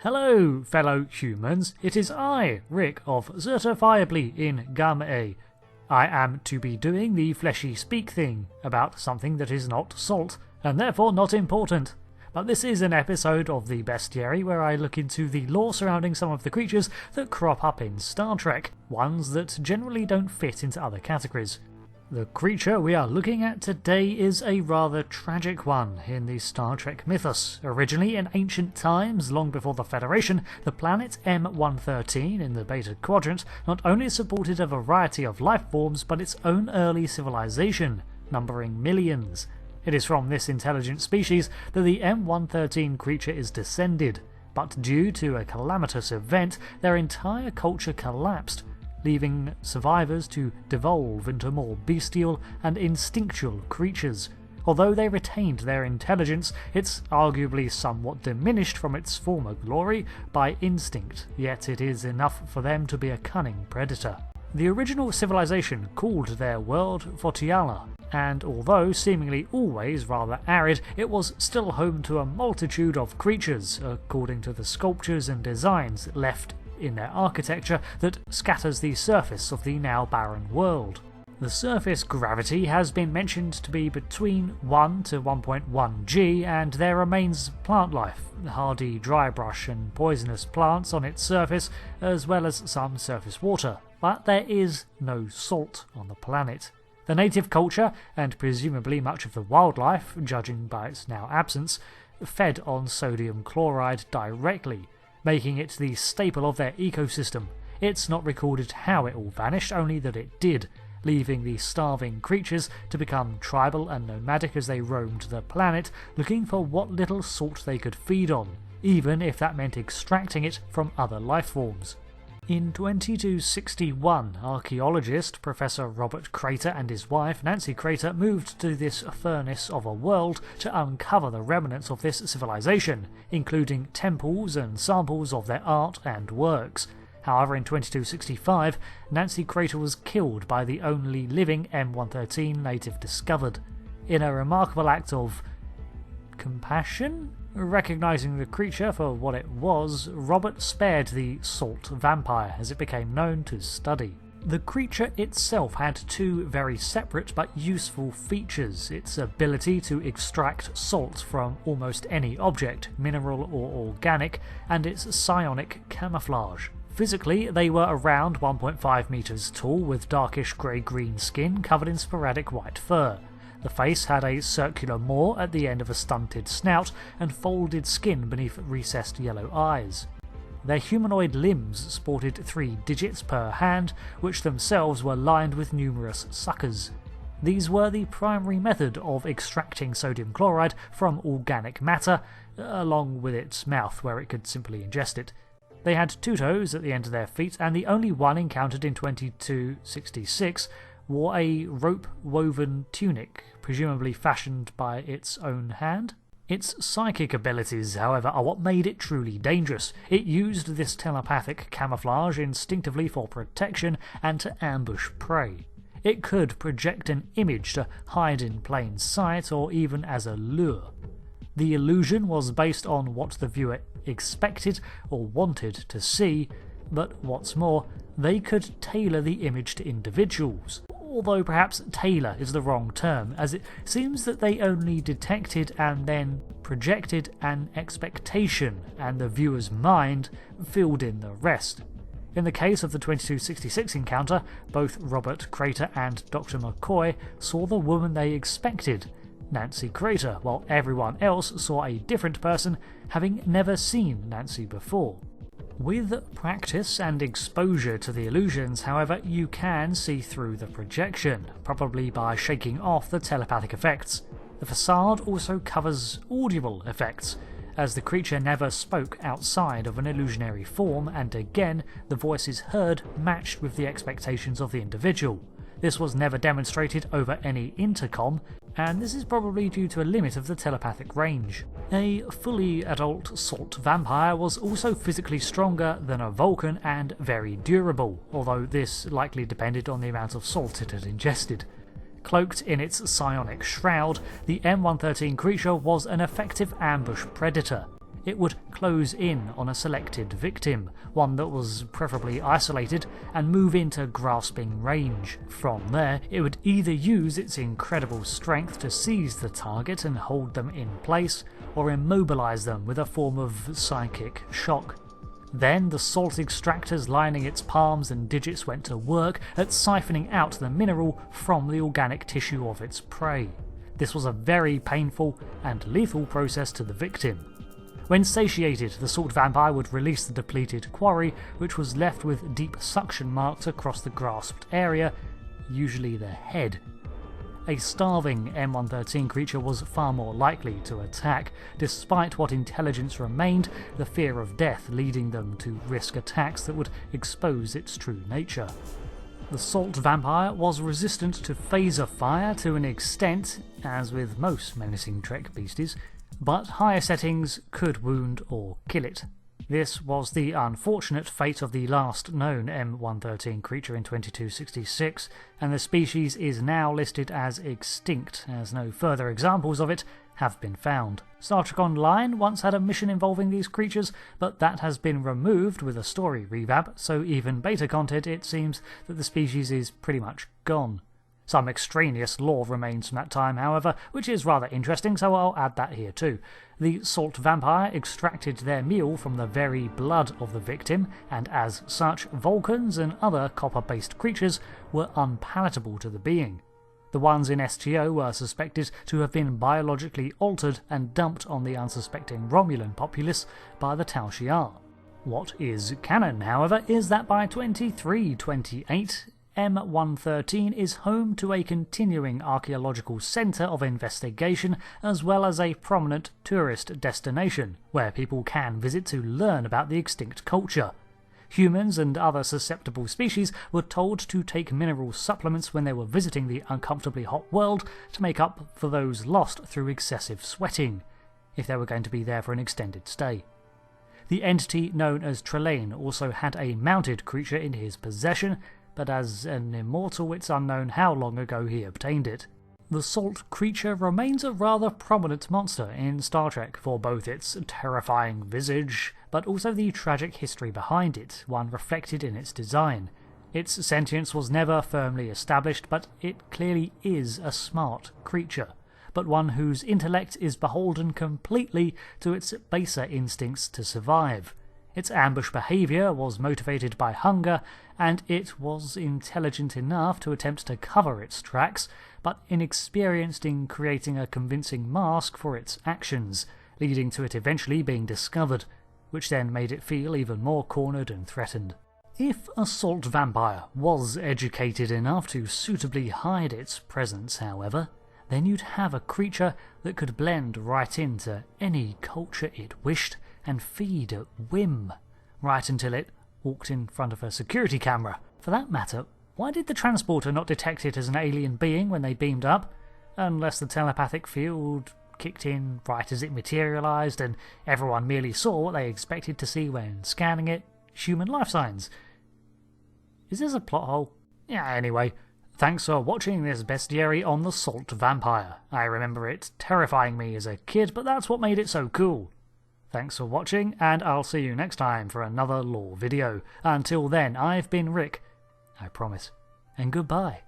Hello, fellow humans. It is I, Rick, of Certifiably in Ingame. I am to be doing the fleshy speak thing about something that is not salt, and therefore not important. But this is an episode of the Bestiary where I look into the lore surrounding some of the creatures that crop up in Star Trek, ones that generally don't fit into other categories. The creature we are looking at today is a rather tragic one in the Star Trek mythos. Originally in ancient times, long before the Federation, the planet M113 in the Beta Quadrant not only supported a variety of life forms but its own early civilization, numbering millions. It is from this intelligent species that the M113 creature is descended, but due to a calamitous event, their entire culture collapsed, leaving survivors to devolve into more bestial and instinctual creatures. Although they retained their intelligence, it's arguably somewhat diminished from its former glory by instinct, yet it is enough for them to be a cunning predator. The original civilization called their world Fotiala, and although seemingly always rather arid, it was still home to a multitude of creatures, according to the sculptures and designs left in their architecture that scatters the surface of the now barren world. The surface gravity has been mentioned to be between 1 to 1.1 G, and there remains plant life, hardy drybrush and poisonous plants on its surface, as well as some surface water. But there is no salt on the planet. The native culture, and presumably much of the wildlife, judging by its now absence, fed on sodium chloride directly, making it the staple of their ecosystem. It's not recorded how it all vanished, only that it did, leaving the starving creatures to become tribal and nomadic as they roamed the planet, looking for what little salt they could feed on, even if that meant extracting it from other life forms. In 2261, archaeologist Professor Robert Crater and his wife Nancy Crater moved to this furnace of a world to uncover the remnants of this civilization, including temples and samples of their art and works. However, in 2265, Nancy Crater was killed by the only living M113 native discovered. In a remarkable act of compassion? Recognising the creature for what it was, Robert spared the salt vampire as it became known to study. The creature itself had two very separate but useful features: its ability to extract salt from almost any object, mineral or organic, and its psionic camouflage. Physically, they were around 1.5 metres tall with darkish grey-green skin covered in sporadic white fur. The face had a circular maw at the end of a stunted snout and folded skin beneath recessed yellow eyes. Their humanoid limbs sported 3 digits per hand, which themselves were lined with numerous suckers. These were the primary method of extracting sodium chloride from organic matter, along with its mouth where it could simply ingest it. They had 2 toes at the end of their feet, and the only one encountered in 2266 wore a rope-woven tunic, presumably fashioned by its own hand. Its psychic abilities, however, are what made it truly dangerous. It used this telepathic camouflage instinctively for protection and to ambush prey. It could project an image to hide in plain sight or even as a lure. The illusion was based on what the viewer expected or wanted to see, but what's more, they could tailor the image to individuals. Although perhaps tailor is the wrong term, as it seems that they only detected and then projected an expectation, and the viewer's mind filled in the rest. In the case of the 2266 encounter, both Robert Crater and Dr. McCoy saw the woman they expected, Nancy Crater, while everyone else saw a different person, having never seen Nancy before. With practice and exposure to the illusions, however, you can see through the projection, probably by shaking off the telepathic effects. The facade also covers audible effects, as the creature never spoke outside of an illusionary form, and again, the voices heard matched with the expectations of the individual. This was never demonstrated over any intercom, and this is probably due to a limit of the telepathic range. A fully adult salt vampire was also physically stronger than a Vulcan and very durable, although this likely depended on the amount of salt it had ingested. Cloaked in its psionic shroud, the M113 creature was an effective ambush predator. It would close in on a selected victim, one that was preferably isolated, and move into grasping range. From there, it would either use its incredible strength to seize the target and hold them in place, or immobilize them with a form of psychic shock. Then the salt extractors lining its palms and digits went to work at siphoning out the mineral from the organic tissue of its prey. This was a very painful and lethal process to the victim. When satiated, the salt vampire would release the depleted quarry, which was left with deep suction marks across the grasped area, usually the head. A starving M113 creature was far more likely to attack. Despite what intelligence remained, the fear of death leading them to risk attacks that would expose its true nature. The salt vampire was resistant to phaser fire to an extent, as with most menacing Trek beasties, but higher settings could wound or kill it. This was the unfortunate fate of the last known M113 creature in 2266, and the species is now listed as extinct, as no further examples of it have been found. Star Trek Online once had a mission involving these creatures, but that has been removed with a story revamp, so even beta content, it seems that the species is pretty much gone. Some extraneous lore remains from that time, however, which is rather interesting, so I'll add that here too. The salt vampire extracted their meal from the very blood of the victim, and as such, Vulcans and other copper-based creatures were unpalatable to the being. The ones in STO were suspected to have been biologically altered and dumped on the unsuspecting Romulan populace by the Tal Shiar. What is canon, however, is that by 2328, M113 is home to a continuing archaeological centre of investigation as well as a prominent tourist destination, where people can visit to learn about the extinct culture. Humans and other susceptible species were told to take mineral supplements when they were visiting the uncomfortably hot world to make up for those lost through excessive sweating, if they were going to be there for an extended stay. The entity known as Trelane also had a mounted creature in his possession, but as an immortal it's unknown how long ago he obtained it. The salt creature remains a rather prominent monster in Star Trek for both its terrifying visage, but also the tragic history behind it, one reflected in its design. Its sentience was never firmly established, but it clearly is a smart creature, but one whose intellect is beholden completely to its baser instincts to survive. Its ambush behaviour was motivated by hunger, and it was intelligent enough to attempt to cover its tracks, but inexperienced in creating a convincing mask for its actions, leading to it eventually being discovered, which then made it feel even more cornered and threatened. If a salt vampire was educated enough to suitably hide its presence, however, then you'd have a creature that could blend right into any culture it wished and feed at whim, right until it walked in front of a security camera. For that matter, why did the transporter not detect it as an alien being when they beamed up, unless the telepathic field kicked in right as it materialised and everyone merely saw what they expected to see when scanning it? Human life signs. Is this a plot hole? Yeah, anyway. Thanks for watching this bestiary on the salt vampire. I remember it terrifying me as a kid, but that's what made it so cool. Thanks for watching, and I'll see you next time for another lore video. Until then, I've been Rick, I promise, and goodbye.